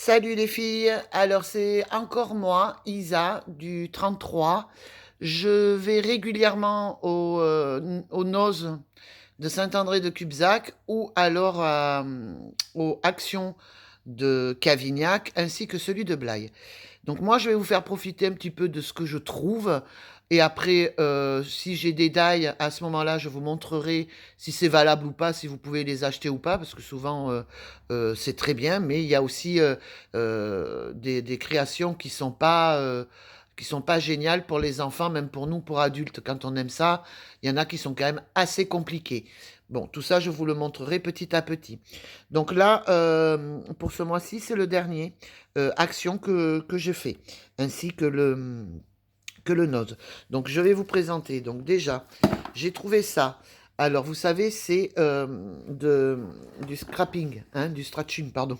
Salut les filles, alors c'est encore moi, Isa, du 33. Je vais régulièrement au Noz de Saint-André de Cubzac ou alors aux Actions de Cavignac ainsi que celui de Blaye. Donc moi, je vais vous faire profiter un petit peu de ce que je trouve. Et après, si j'ai des dailles, à ce moment-là, je vous montrerai si c'est valable ou pas, si vous pouvez les acheter ou pas, parce que souvent, c'est très bien, mais il y a aussi des créations qui sont pas géniales pour les enfants, même pour nous, pour adultes. Quand on aime ça, il y en a qui sont quand même assez compliqués. Bon, tout ça, je vous le montrerai petit à petit. Donc là, pour ce mois-ci, c'est le dernier action que j'ai fait, ainsi que le Node. Donc je vais vous présenter. Donc déjà, j'ai trouvé ça. Alors vous savez, c'est du scrapping, hein, du stretching, pardon.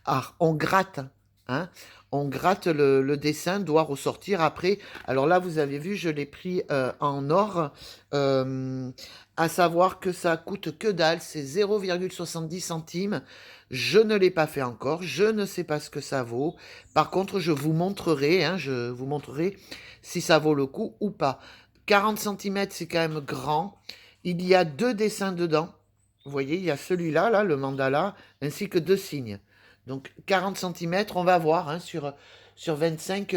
Ah, on gratte, hein. On gratte le dessin, doit ressortir après. Alors là, vous avez vu, je l'ai pris en or. Euh, à savoir que ça coûte que dalle, c'est 0,70 centimes. Je ne l'ai pas fait encore, je ne sais pas ce que ça vaut. Par contre, je vous montrerai, hein, je vous montrerai si ça vaut le coup ou pas. 40 centimètres, c'est quand même grand. Il y a deux dessins dedans. Vous voyez, il y a celui-là, là, le mandala, ainsi que deux signes. Donc 40 centimètres, on va voir hein, sur 25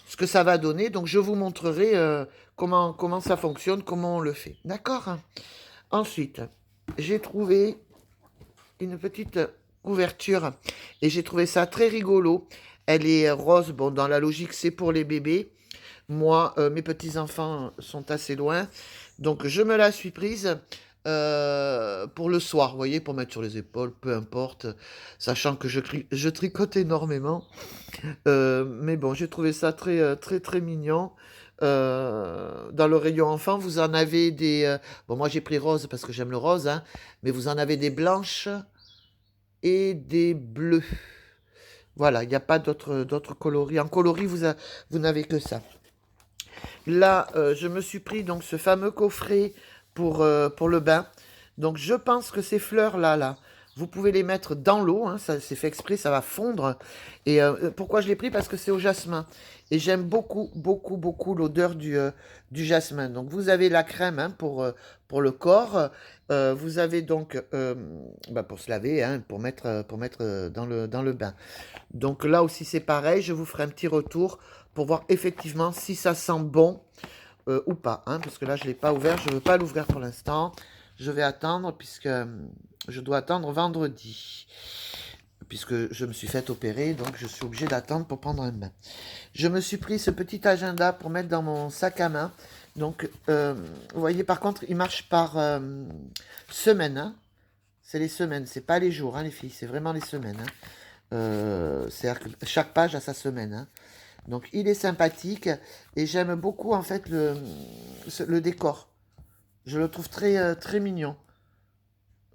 ce que ça va donner. Donc je vous montrerai comment ça fonctionne, comment on le fait. D'accord. Ensuite, j'ai trouvé une petite couverture et j'ai trouvé ça très rigolo. Elle est rose, bon dans la logique c'est pour les bébés. Moi, mes petits-enfants sont assez loin. Donc je me la suis prise pour le soir, vous voyez, pour mettre sur les épaules, peu importe, sachant que je tricote énormément. Mais bon, j'ai trouvé ça très, très, très mignon. Dans le rayon enfant, vous en avez des... bon, moi j'ai pris rose parce que j'aime le rose, hein, mais vous en avez des blanches et des bleus. Voilà, il n'y a pas d'autres coloris. En coloris, vous n'avez que ça. Là, je me suis pris donc ce fameux coffret pour le bain. Donc je pense que ces fleurs-là, vous pouvez les mettre dans l'eau, hein, ça c'est fait exprès, ça va fondre. Et pourquoi je l'ai pris? Parce que c'est au jasmin. Et j'aime beaucoup, beaucoup, beaucoup l'odeur du jasmin. Donc vous avez la crème hein, pour le corps. Vous avez donc, bah, pour se laver, hein, pour mettre dans le bain. Donc là aussi c'est pareil, je vous ferai un petit retour pour voir effectivement si ça sent bon ou pas. Hein, parce que là je ne l'ai pas ouvert, je ne veux pas l'ouvrir pour l'instant. Je vais attendre puisque je dois attendre vendredi. Puisque je me suis fait opérer, donc je suis obligé d'attendre pour prendre un bain. Je me suis pris ce petit agenda pour mettre dans mon sac à main. Donc, vous voyez, par contre, il marche par semaine. Hein. C'est les semaines, c'est pas les jours, hein, les filles, c'est vraiment les semaines. Hein. C'est-à-dire que chaque page a sa semaine. Hein. Donc il est sympathique et j'aime beaucoup en fait le décor. Je le trouve très, très mignon.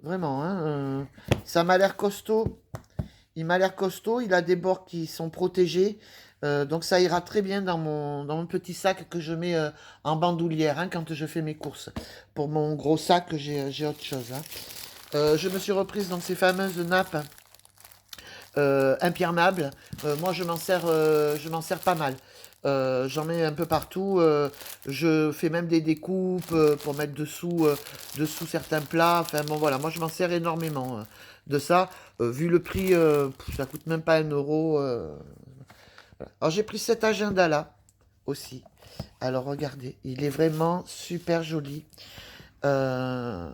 Vraiment, hein, ça m'a l'air costaud. Il m'a l'air costaud, il a des bords qui sont protégés. Donc ça ira très bien dans mon petit sac que je mets en bandoulière hein, quand je fais mes courses. Pour mon gros sac, j'ai autre chose. Hein. Je me suis reprise dans ces fameuses nappes imperméable. Moi, je m'en sers pas mal. J'en mets un peu partout. Je fais même des découpes pour mettre dessous certains plats. Enfin bon, voilà, moi je m'en sers énormément de ça. Vu le prix, ça coûte même pas 1 euro. Voilà. Alors j'ai pris cet agenda-là aussi. Alors regardez, il est vraiment super joli. Euh,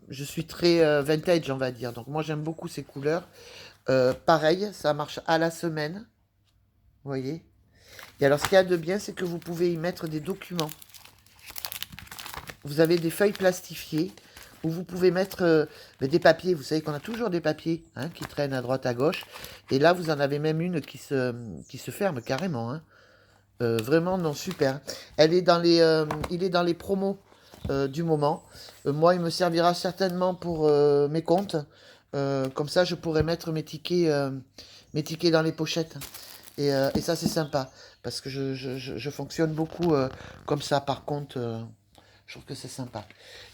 je suis très vintage, on va dire. Donc moi j'aime beaucoup ces couleurs. Pareil, ça marche à la semaine. Vous voyez. Et alors, ce qu'il y a de bien, c'est que vous pouvez y mettre des documents. Vous avez des feuilles plastifiées où vous pouvez mettre des papiers. Vous savez qu'on a toujours des papiers hein, qui traînent à droite, à gauche. Et là, vous en avez même une qui se ferme carrément. Hein. Vraiment, non, super. Il est dans les promos du moment. Moi, il me servira certainement pour mes comptes. Comme ça, je pourrais mettre mes tickets dans les pochettes. Et ça, c'est sympa. Parce que je fonctionne beaucoup comme ça. Par contre, je trouve que c'est sympa.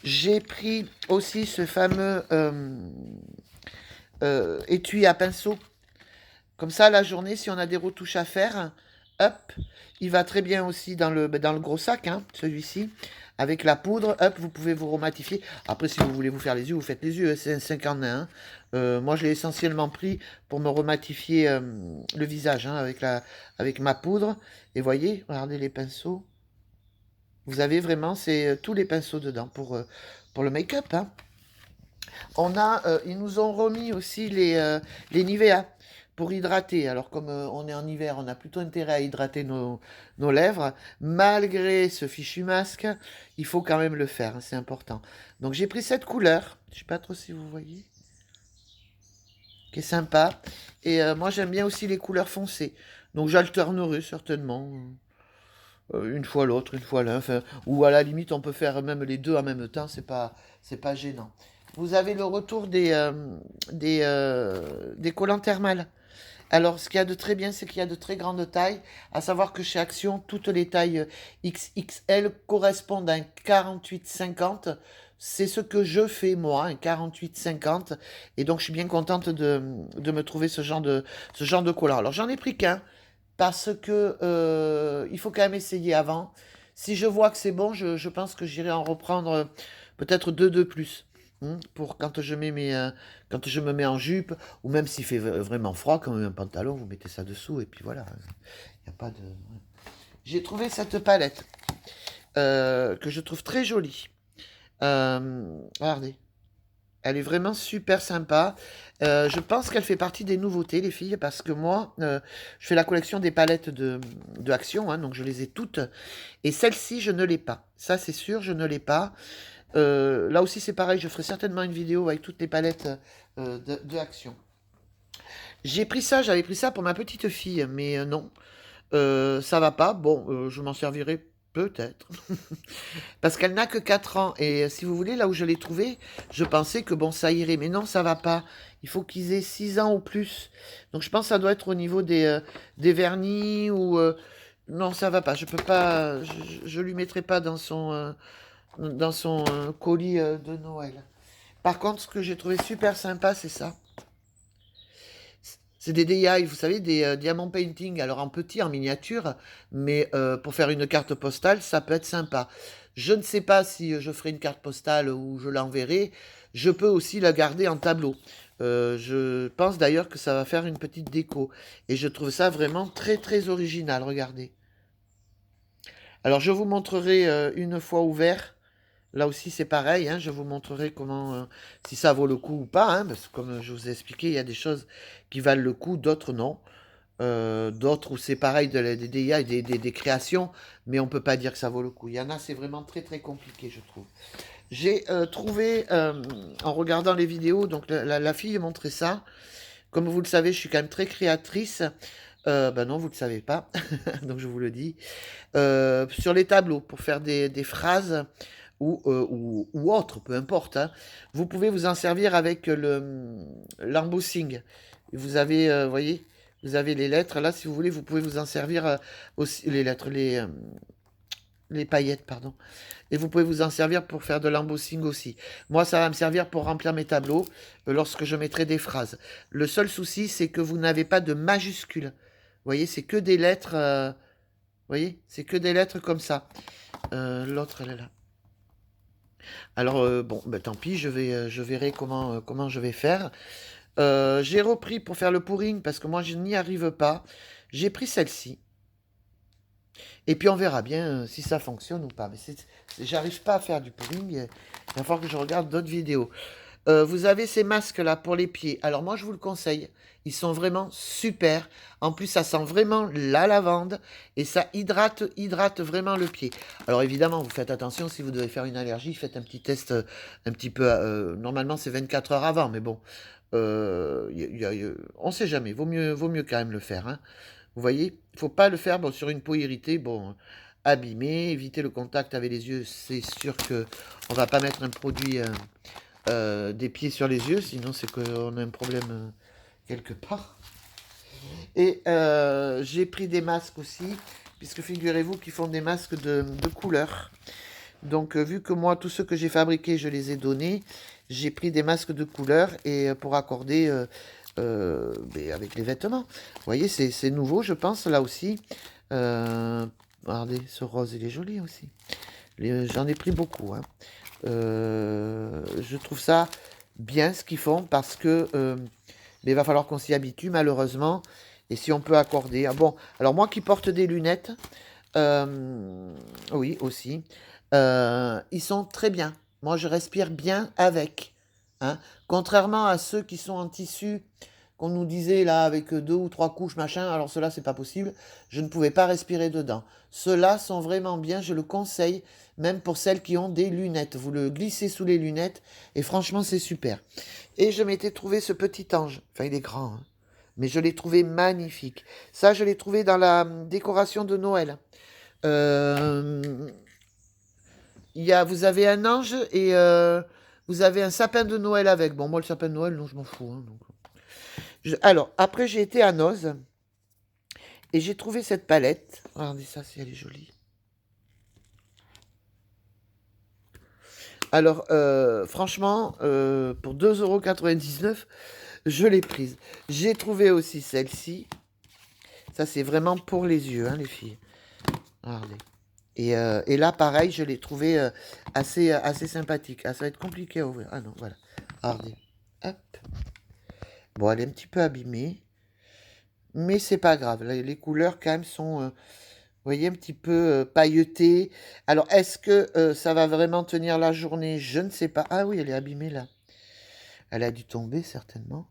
J'ai pris aussi ce fameux étui à pinceau. Comme ça, la journée, si on a des retouches à faire, hop, il va très bien aussi dans le gros sac, hein, celui-ci. Avec la poudre, hop, vous pouvez vous rematifier. Après, si vous voulez vous faire les yeux, vous faites les yeux, c'est un 5 en 1. Moi, je l'ai essentiellement pris pour me rematifier le visage, hein, avec ma poudre. Et voyez, regardez les pinceaux. Vous avez vraiment tous les pinceaux dedans pour le make-up, hein. Ils nous ont remis aussi les Nivea pour hydrater. Alors comme on est en hiver, on a plutôt intérêt à hydrater nos lèvres. Malgré ce fichu masque, il faut quand même le faire, hein, c'est important. Donc j'ai pris cette couleur, je ne sais pas trop si vous voyez, qui est sympa. Et moi j'aime bien aussi les couleurs foncées. Donc j'alternerai certainement. Une fois l'autre, une fois l'un. Enfin, ou à la limite, on peut faire même les deux en même temps, c'est pas gênant. Vous avez le retour des collants thermales. Alors, ce qu'il y a de très bien, c'est qu'il y a de très grandes tailles, à savoir que chez Action, toutes les tailles XXL correspondent à un 48-50. C'est ce que je fais, moi, un 48-50. Et donc, je suis bien contente de me trouver ce genre de collant. Alors, j'en ai pris qu'un, parce que il faut quand même essayer avant. Si je vois que c'est bon, je pense que j'irai en reprendre peut-être deux de plus. Pour quand quand je me mets en jupe, ou même s'il fait vraiment froid, comme un pantalon, vous mettez ça dessous, et puis voilà. Il y a pas de... J'ai trouvé cette palette, que je trouve très jolie. Regardez. Elle est vraiment super sympa. Je pense qu'elle fait partie des nouveautés, les filles, parce que moi, je fais la collection des palettes de Action, hein, donc je les ai toutes. Et celle-ci, je ne l'ai pas. Ça, c'est sûr, je ne l'ai pas. Là aussi, c'est pareil, je ferai certainement une vidéo avec toutes les palettes de Action. J'avais pris ça pour ma petite fille, mais non, ça va pas. Bon, je m'en servirai peut-être. Parce qu'elle n'a que 4 ans. Et si vous voulez, là où je l'ai trouvée, je pensais que bon, ça irait. Mais non, ça va pas. Il faut qu'ils aient 6 ans ou plus. Donc je pense que ça doit être au niveau des vernis ou... non, ça va pas. Je peux pas... Je lui mettrai pas dans son colis de Noël. Par contre, ce que j'ai trouvé super sympa, c'est ça. C'est des DIY, vous savez, des diamant painting, alors en petit, en miniature, mais pour faire une carte postale, ça peut être sympa. Je ne sais pas si je ferai une carte postale ou je l'enverrai. Je peux aussi la garder en tableau. Je pense d'ailleurs que ça va faire une petite déco. Et je trouve ça vraiment très très original, regardez. Alors je vous montrerai une fois ouvert. Là aussi, c'est pareil, hein, je vous montrerai comment, si ça vaut le coup ou pas, hein, parce que comme je vous ai expliqué, il y a des choses qui valent le coup, d'autres non. D'autres où c'est pareil, des DIA, des créations, mais on ne peut pas dire que ça vaut le coup. Il y en a, c'est vraiment très très compliqué, je trouve. J'ai trouvé, en regardant les vidéos, donc la fille montrait ça. Comme vous le savez, je suis quand même très créatrice. Ben non, vous ne le savez pas, donc je vous le dis. Sur les tableaux, pour faire des phrases ou autres, peu importe, hein. Vous pouvez vous en servir avec l'embossing. Vous avez, voyez, vous avez les lettres. Là, si vous voulez, vous pouvez vous en servir aussi, les lettres, les paillettes, pardon. Et vous pouvez vous en servir pour faire de l'embossing aussi. Moi, ça va me servir pour remplir mes tableaux lorsque je mettrai des phrases. Le seul souci, c'est que vous n'avez pas de majuscules. Vous voyez, c'est que des lettres. Vous voyez, c'est que des lettres comme ça. L'autre, elle est là. Alors, bon, ben, tant pis, je verrai comment je vais faire. J'ai repris pour faire le pouring, parce que moi, je n'y arrive pas. J'ai pris celle-ci. Et puis, on verra bien si ça fonctionne ou pas. Mais j'arrive pas à faire du pouring. Il va falloir que je regarde d'autres vidéos. Vous avez ces masques-là pour les pieds. Alors, moi, je vous le conseille. Ils sont vraiment super. En plus, ça sent vraiment la lavande et ça hydrate vraiment le pied. Alors évidemment, vous faites attention, si vous devez faire une allergie, faites un petit test un petit peu... normalement, c'est 24 heures avant, mais bon, on ne sait jamais. Vaut mieux quand même le faire, hein. Vous voyez, il ne faut pas le faire bon, sur une peau irritée, bon, abîmée, éviter le contact avec les yeux. C'est sûr qu'on ne va pas mettre un produit des pieds sur les yeux, sinon c'est qu'on a un problème quelque part. Et j'ai pris des masques aussi, puisque figurez-vous qu'ils font des masques de couleur. Donc vu que moi, tous ceux que j'ai fabriqués, je les ai donnés, j'ai pris des masques de couleur et pour accorder mais avec les vêtements. Vous voyez, c'est nouveau, je pense, là aussi. Regardez, ce rose, il est joli aussi. J'en ai pris beaucoup, hein. Je trouve ça bien ce qu'ils font parce que mais il va falloir qu'on s'y habitue malheureusement. Et si on peut accorder. Ah bon, alors moi qui porte des lunettes, oui aussi, ils sont très bien. Moi je respire bien avec. Hein. Contrairement à ceux qui sont en tissu, qu'on nous disait là avec 2 ou 3 couches, machin, alors ceux-là c'est pas possible, je ne pouvais pas respirer dedans. Ceux-là sont vraiment bien, je le conseille, même pour celles qui ont des lunettes. Vous le glissez sous les lunettes et franchement c'est super. Et je m'étais trouvé ce petit ange, enfin il est grand, hein, mais je l'ai trouvé magnifique. Ça je l'ai trouvé dans la décoration de Noël. Euh, vous avez un ange et vous avez un sapin de Noël avec. Bon, moi, le sapin de Noël, non, je m'en fous. Hein, donc. Alors, après, j'ai été à Noz et j'ai trouvé cette palette. Regardez ça, si elle est jolie. Alors, franchement, pour 2,99 €, je l'ai prise. J'ai trouvé aussi celle-ci. Ça, c'est vraiment pour les yeux, hein, les filles. Regardez. Et là, pareil, je l'ai trouvé assez sympathique. Ah, ça va être compliqué à ouvrir. Ah non, voilà. Regardez. Hop. Bon, elle est un petit peu abîmée. Mais c'est pas grave. Les couleurs, quand même, sont, vous voyez, un petit peu pailletées. Alors, est-ce que ça va vraiment tenir la journée? Je ne sais pas. Ah oui, elle est abîmée, là. Elle a dû tomber, certainement.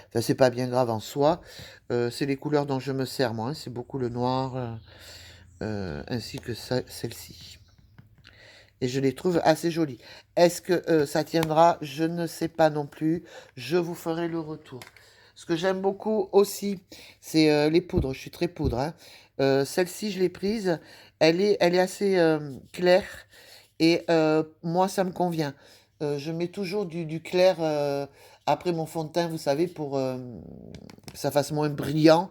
Enfin, c'est pas bien grave en soi. C'est les couleurs dont je me sers, moi. Hein. C'est beaucoup le noir, ainsi que celle-ci. Et je les trouve assez jolies. Est-ce que ça tiendra? Je ne sais pas non plus. Je vous ferai le retour. Ce que j'aime beaucoup aussi, c'est les poudres. Je suis très poudre. Hein. Celle-ci, je l'ai prise. Elle est assez claire. Et moi, ça me convient. Je mets toujours du clair après mon fond de teint, vous savez, pour que ça fasse moins brillant.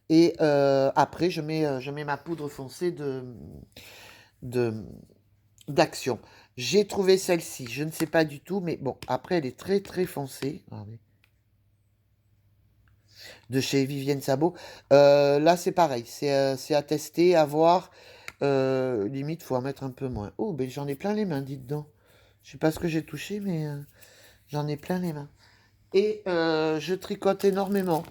Et après, je mets ma poudre foncée de, d'action. J'ai trouvé celle-ci, je ne sais pas du tout, mais bon, après elle est très très foncée. Regardez. De chez Vivienne Sabot. Là c'est pareil, c'est à tester, à voir. Limite, faut en mettre un peu moins. Oh, ben j'en ai plein les mains, dites donc. Je sais pas ce que j'ai touché, mais j'en ai plein les mains. Et je tricote énormément.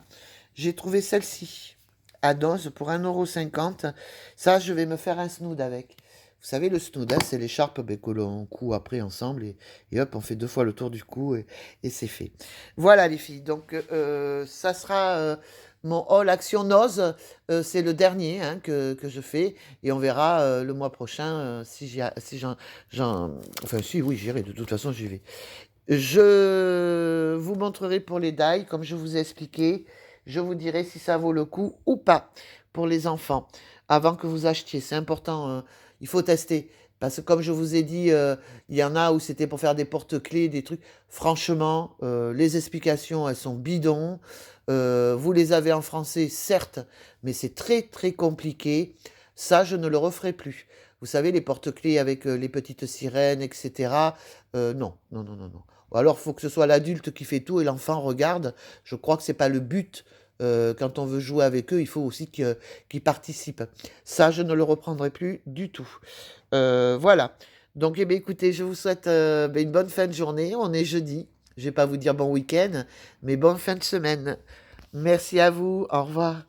J'ai trouvé celle-ci à Dose pour 1,50 €. Ça, je vais me faire un snood avec. Vous savez, le snood, hein, c'est l'écharpe que l'on coud après ensemble. Et hop, on fait 2 fois le tour du cou et c'est fait. Voilà les filles. Donc, ça sera mon haul Action Nose. C'est le dernier hein, que je fais. Et on verra le mois prochain si enfin, si, oui, j'irai. De toute façon, j'y vais. Je vous montrerai pour les dailles, comme je vous ai expliqué. Je vous dirai si ça vaut le coup ou pas pour les enfants, avant que vous achetiez. C'est important, il faut tester. Parce que comme je vous ai dit, il y en a où c'était pour faire des porte-clés, des trucs. Franchement, les explications, elles sont bidons. Vous les avez en français, certes, mais c'est très très compliqué. Ça, je ne le referai plus. Vous savez, les porte-clés avec les petites sirènes, etc. Non, non, non, non, non. Ou alors, il faut que ce soit l'adulte qui fait tout et l'enfant regarde. Je crois que c'est pas le but. Quand on veut jouer avec eux, il faut aussi qu'ils participent. Ça, je ne le reprendrai plus du tout. Voilà. Donc, eh bien, écoutez, je vous souhaite une bonne fin de journée. On est jeudi. Je vais pas vous dire bon week-end, mais bonne fin de semaine. Merci à vous. Au revoir.